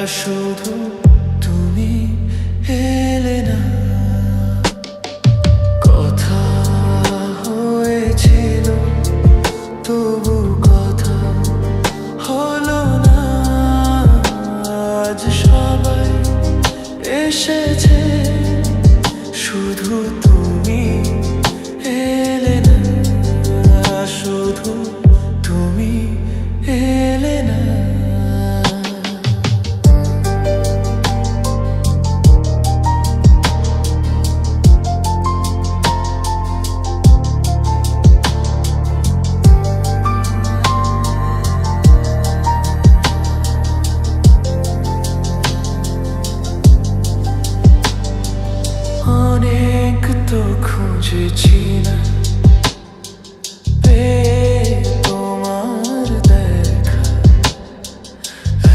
শুধু তুমি এলে না। কথা হয়েছিল তবু কথা হলো না। আজ সবাই এসেছে শুধু তুমি এলে না। শুধু তুমি এলে না। অনেক তো খুঁজেছি না তোমার দেখা,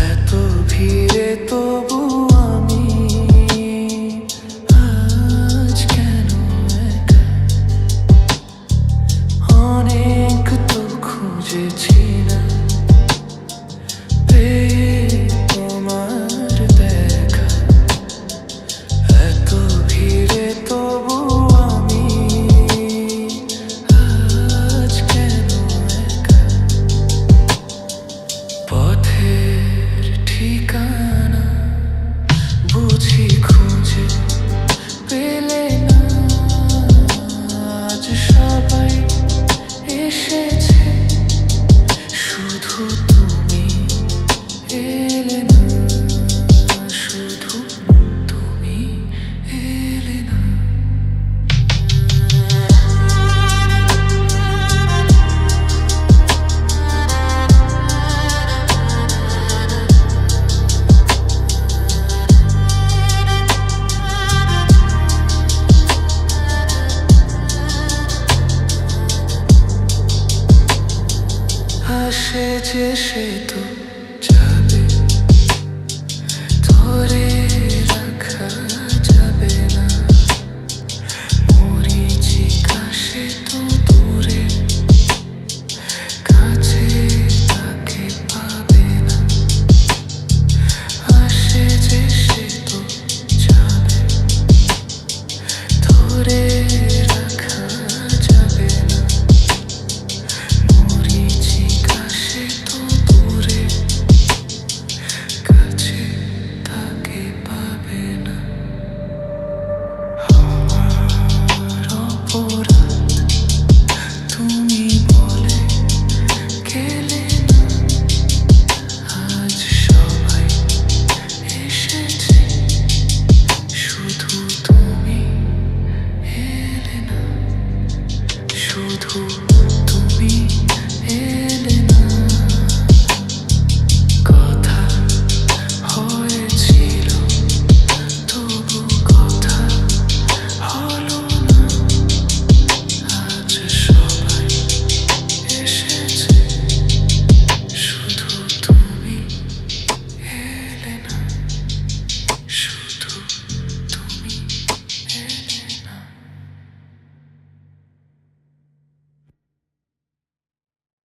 এত ভিড়ে তবু আমি আজ কেন একা। অনেক তো খুঁজেছি না তোমার দেখা, এত ভিড়ে তবু আমি আজ কেন একা। পথের ঠিকানা বুঝি খুঁজে পেলে না। আজ সবাই এসেছে শুধু তুমি এলে না। শুধু তুমি এলে না। আসে যে সে